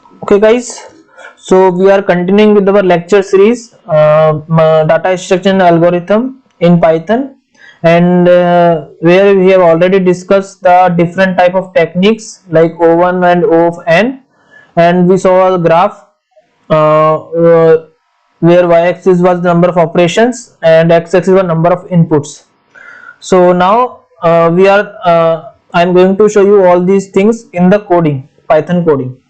Okay guys, so we are continuing with our lecture series, data structure and algorithm in Python, and where we have already discussed the different type of techniques like O1 and O of n, and we saw a graph where y-axis was the number of operations and x-axis was number of inputs. So now I'm going to show you all these things in the coding, Python coding.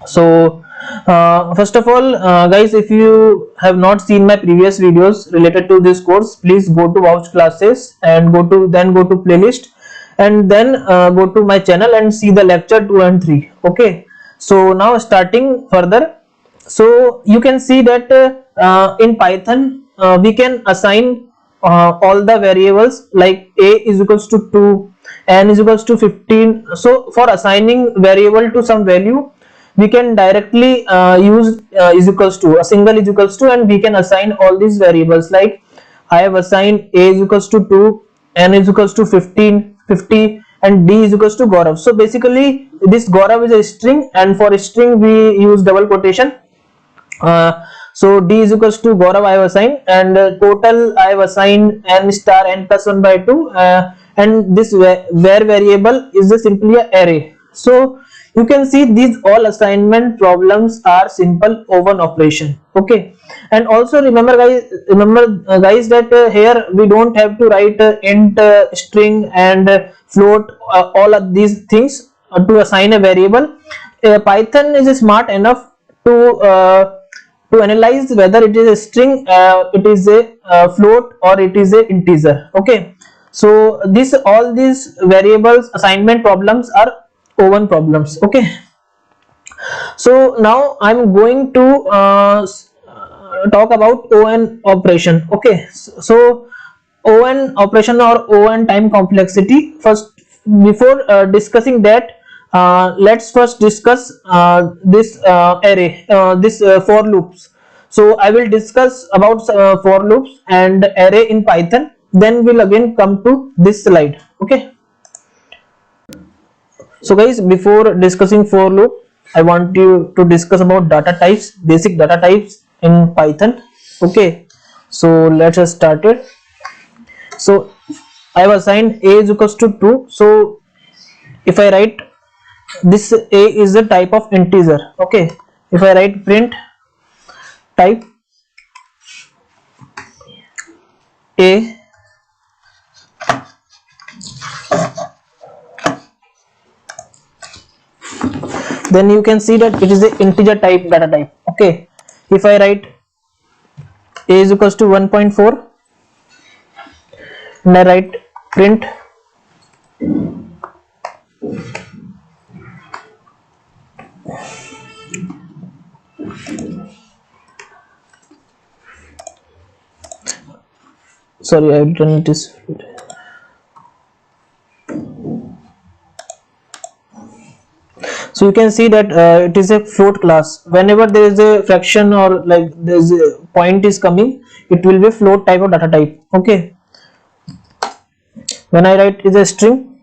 So first of all, guys, if you have not seen my previous videos related to this course, please go to watch classes and go to playlist, and then go to my channel and see the lecture 2 and 3. Okay, so now starting further, so you can see that in Python we can assign all the variables like a is equals to 2, n is equals to 15. So for assigning variable to some value, we can directly use is equals to, a single is equals to, and we can assign all these variables. Like I have assigned a is equals to 2, n is equals to 15, 50, and d is equals to Gaurav. So basically this Gaurav is a string, and for a string we use double quotation. So d is equals to Gaurav I have assigned, and total I have assigned n star n plus 1 by 2, and this where variable is simply a array. So you can see these all assignment problems are simple O1 operation. Okay, and also remember guys that here we don't have to write int, string, and float, all of these things to assign a variable. Python is smart enough to analyze whether it is a string, it is a float, or it is a integer. Okay, so this all these variables assignment problems are O1 problems. Okay, so now I'm going to talk about ON operation. Okay, so ON operation or ON time complexity. First, before discussing that, let's first discuss this array, this for loops. So I will discuss about for loops and array in Python, then we'll again come to this slide. Okay, so guys, before discussing for loop, I want you to discuss about data types, basic data types in Python. Okay, so let's just start it. So I have assigned a is equals to 2. So if I write this, a is the type of integer. Okay, if I write print type a, then you can see that it is the integer type data type. Okay, if I write a is equals to 1.4, and I write print sorry, I have done it is. So you can see that it is a float class. Whenever there is a fraction or like there is a point is coming, it will be float type of data type. Okay, when I write is a string,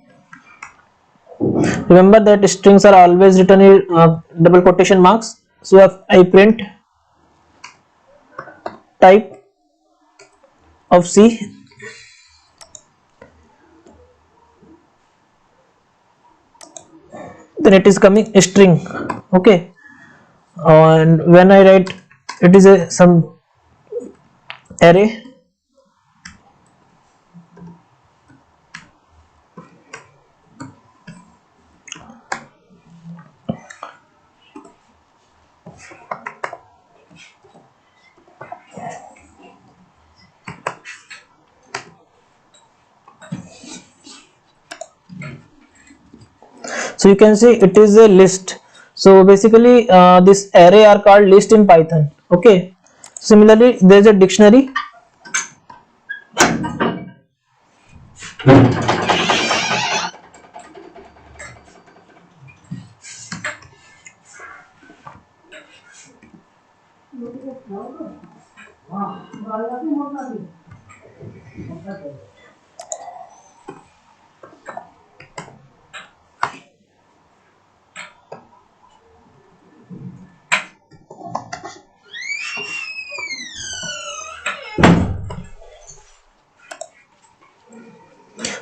remember that strings are always written in double quotation marks. So if I print type of C, then it is coming a string. Okay, and when I write it is a some array, so you can see it is a list. So basically this array are called list in Python. Okay, similarly there is a dictionary.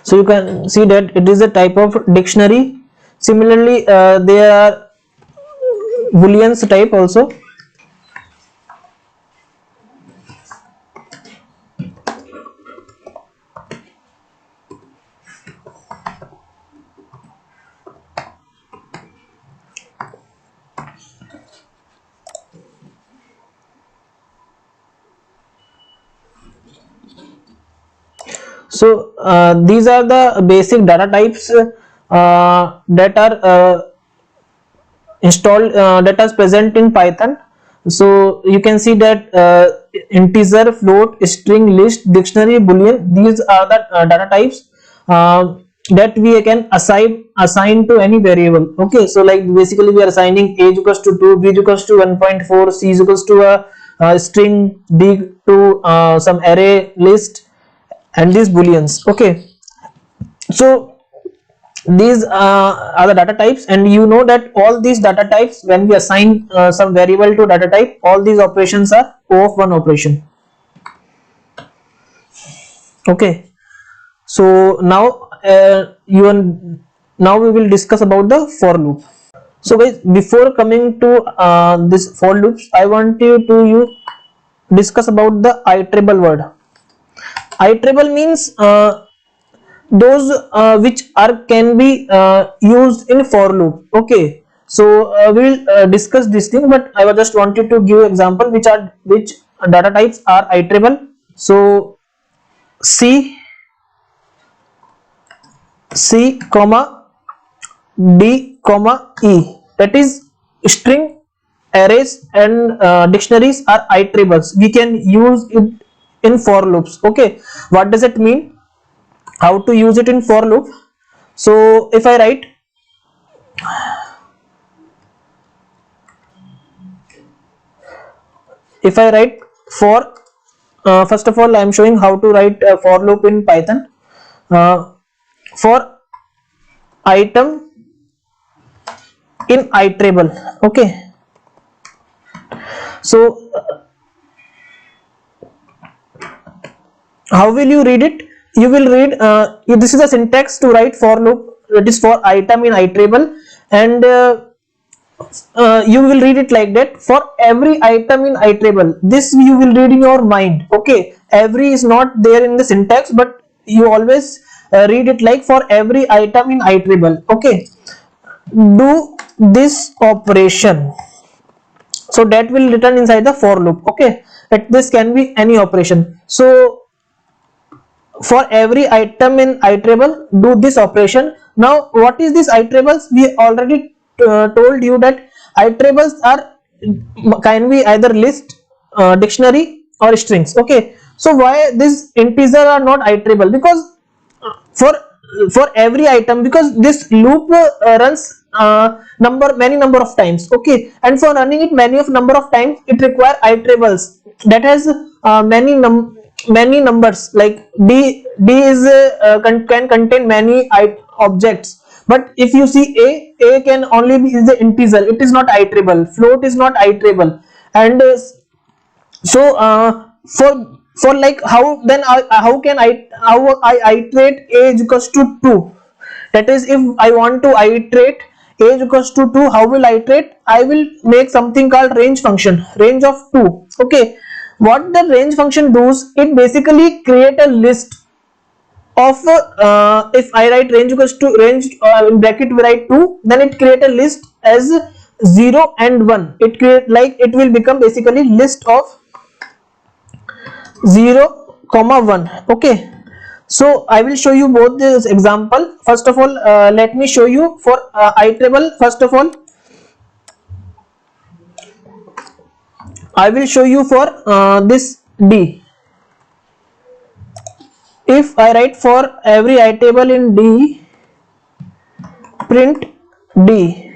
So you can see that it is a type of dictionary. Similarly, there are booleans type also. So these are the basic data types that are installed, that is present in Python. So you can see that integer, float, string, list, dictionary, boolean, these are the data types that we can assign to any variable. Okay, so like basically we are assigning a equals to 2, b equals to 1.4, c equals to a string, d to some array list, and these booleans. Okay, so these are the data types, and you know that all these data types, when we assign some variable to data type, all these operations are O of one operation. Okay, so now now we will discuss about the for loop. So guys, before coming to this for loops, I want you discuss about the iterable word. Iterable means those which are can be used in for loop. Okay, so we will discuss this thing, but I just wanted to give example which data types are iterable. So c comma d comma e, that is string, arrays, and dictionaries are iterables. We can use it in for loops. Okay, what does it mean, how to use it in for loop? So if I write for, first of all I am showing how to write a for loop in Python. For item in iterable. Okay, so how will you read it? You will read, this is the syntax to write for loop, that is for item in iterable, and you will read it like that. For every item in iterable, this you will read in your mind. Okay, every is not there in the syntax, but you always read it like for every item in iterable. Okay, do this operation, so that will return inside the for loop. Okay, that this can be any operation. So for every item in iterable, do this operation. Now what is this iterables? We already told you that iterables are can be either list, dictionary, or strings. Okay, so why this integer are not iterable? Because for every item, because this loop runs many number of times. Okay, and for running it many of number of times, it require iterables that has many numbers. Like d is can contain many objects, but if you see a can only be is the integer, it is not iterable. Float is not iterable. And so for like how then how can I iterate a is equals to 2? That is, if I want to iterate a is equals to 2, how will I iterate? I will make something called range function, range of 2. Okay, what the range function does, it basically create a list of if I write range equals to range, in bracket we write 2, then it create a list as 0 and 1. It create like it will become basically list of 0 comma 1. Okay, so I will show you both this example. First of all, let me show you for iterable. First of all, I will show you for this d. If I write for every iterable in d, print d,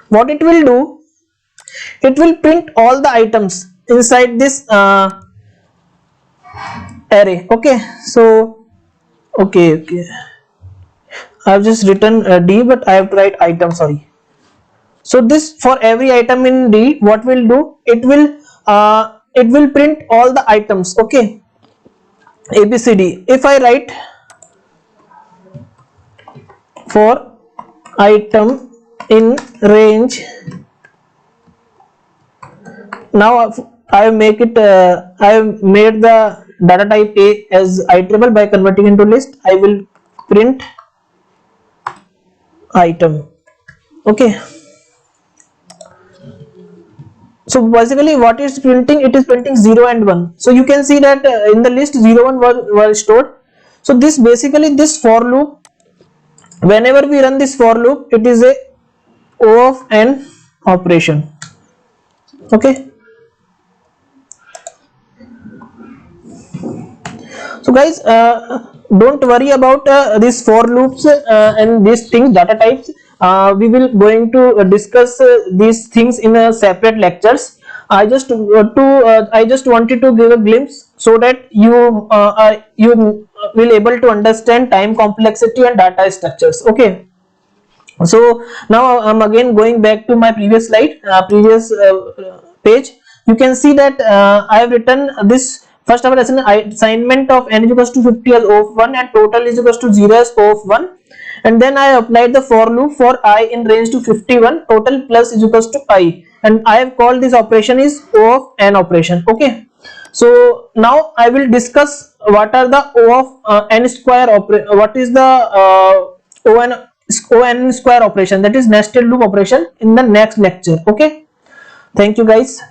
what it will do, it will print all the items inside this array. Okay, so okay, I have just written d, but I have to write item, sorry. So this for every item in d, what will do, it will print all the items. Okay, abcd. If I write for item in range. Now I make it I have made the data type A as iterable. By converting into list, I will print item. Okay, so basically what it's printing, it is printing 0 and 1. So you can see that in the list 0 1 were stored. So this basically, this for loop, whenever we run this for loop, it is a O of n operation. Okay, so guys, don't worry about these for loops and these things, data types. We will going to discuss these things in separate lectures. I just wanted to give a glimpse so that you will able to understand time complexity and data structures. Okay, so now I'm again going back to my previous slide, previous page. You can see that I have written this. First of all, assignment of n is equals to 50 as O of 1 and total is equals to 0 as O of 1, and then I applied the for loop for I in range to 51, total plus is equals to I, and I have called this operation is O of n operation. Okay, so now I will discuss what are the O of n square what is the O n square operation, that is nested loop operation, in the next lecture. Okay, thank you guys.